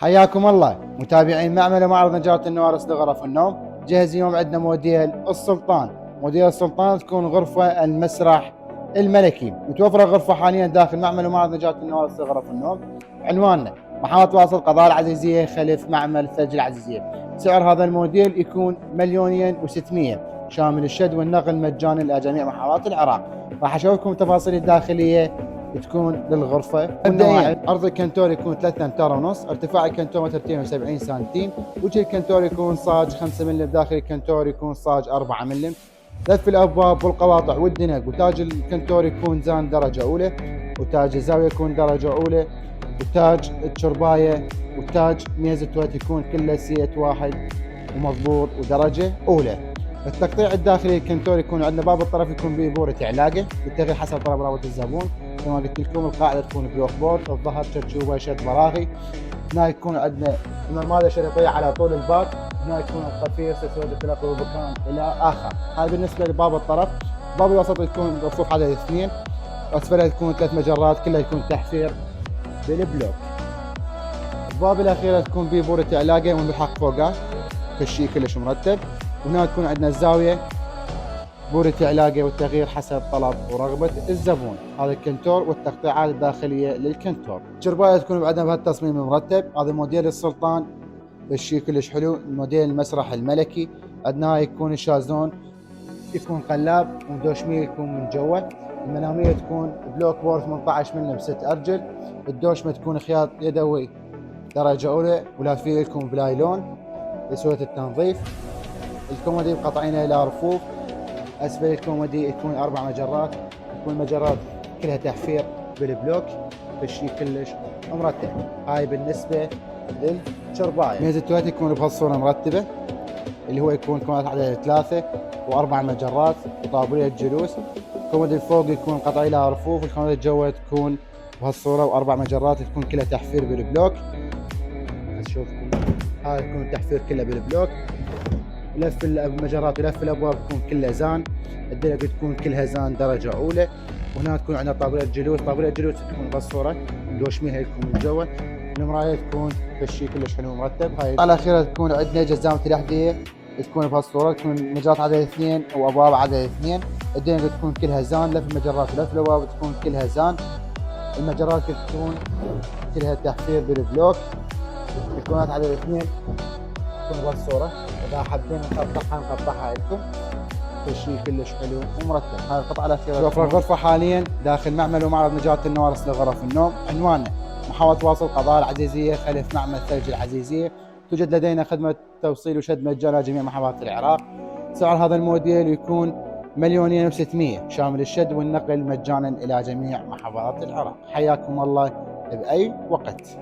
حياكم الله متابعين معمل ومعرض نجارة النوارس لغرف النوم. جاهز اليوم عندنا موديل السلطان. موديل السلطان تكون غرفة المسرح الملكي. متوفرة غرفة حاليا داخل معمل ومعرض نجارة النوارس لغرف النوم. عنواننا محافظة واصل قضاء العزيزية خلف معمل ثلج العزيزية. سعر هذا الموديل يكون 1,600,000 شامل الشد والنقل مجانا إلى جميع محافظات العراق. راح أشوفكم تفاصيل الداخلية تكون للغرفة. مبدئيا عرض الكنتور يكون 3 امتار ونص، ارتفاع الكنتور متر 72 سنتيم، وجه الكنتور يكون صاج 5 ملم، داخل الكنتور يكون صاج 4 ملم، لف الابواب والقواطع والدنق، وتاج الكنتور يكون زان درجة أولى، وتاج الزاوية يكون درجة أولى، وتاج الشرباية وتاج ميز التواليت يكون كله سيت واحد ومضبوط ودرجة أولى. التقطيع الداخلي الكنتور يكون عندنا باب الطرف يكون به بورة علاقة بالتغيير حسب طلب رابط الزبون. كما قلت لكم القاعدة تكون بلوك بورد، الظهر شتشوبة شد براغي. هنا يكون عندنا المرمادة شريطية على طول الباب. هنا يكون القفير سلسلة تلقي وبكان إلى آخر. هذا بالنسبة لباب الطرف. باب الوسط يكون رفوف عدد 2، وأسفلها تكون 3 مجرات كلها يكون تحفير بالبلوك. الباب الأخيرة تكون به بورة علاقة والملحق فوقها كل كلش مرتب. وهنا تكون عندنا الزاوية بورة علاقة والتغيير حسب طلب ورغبة الزبون. هذا الكنتور والتقطيعات الداخلية للكنتور. الشرباية تكون عندنا بهالتصميم المرتب. هذا موديل السلطان بالشي كلش حلو. موديل المسرح الملكي. عندنا يكون الشازلون يكون قلاب، ودوشمية يكون من جوا. المنامية تكون بلوك بورد 18 ملم 6 أرجل. الدوشمة تكون خياط يدوي درجة أولى، ولافية يكون بلايلون لسهولة التنظيف. الكومودي مقطعينه إلى رفوف. أسفل الكومودي يكون 4 مجرات، تكون المجرات كلها تحفير بالبلوك بالشي كلش مرتب. هاي بالنسبة للشرباية. ميز التواليت يكون بهالصورة مرتبة، اللي هو يكون كومودي عدد 3 و4 مجرات وطابلية جلوس. الكومودي الفوق يكون قطعي لها رفوف، الكومودي الجوا تكون بهالصورة و4 مجرات تكون كلها تحفير بالبلوك. اشوفكم هاي يكون تحفير كله بالبلوك. لف المجرات ولف الابواب تكون كلها زان. الدلق تكون كلها زان درجه اولى. وهنا تكون عندنا طابلة جلوس. طابلة جلوس تكون بالصوره دوشميها يكون من جوا. المرايه تكون بالشي كلش حلو مرتب. هاي على الاخيره تكون عندنا جزامه الاحذيه تكون بهالصوره، تكون مجرات عدد 2 وابواب عدد 2. الدلق تكون كلها زان. لف المجرات ولف الابواب تكون كلها زان. المجرات تكون كلها تحفير بالبلوك. الكونات عدد 2 تكون بهالصوره. إذا حابين نقطعها لكم. كل شيء كلش حلو ومرتب. هاي القطعة الأخيرة. توفر الغرفة حاليا داخل معمل ومعرض نجارة النوارس لغرف النوم. عنواننا محافظة واصل قضاء العزيزية خلف معمل ثلج العزيزية. توجد لدينا خدمة توصيل وشد مجانا جميع محافظات العراق. سعر هذا الموديل يكون 1,600,000 شامل الشد والنقل مجانا إلى جميع محافظات العراق. حياكم الله بأي وقت.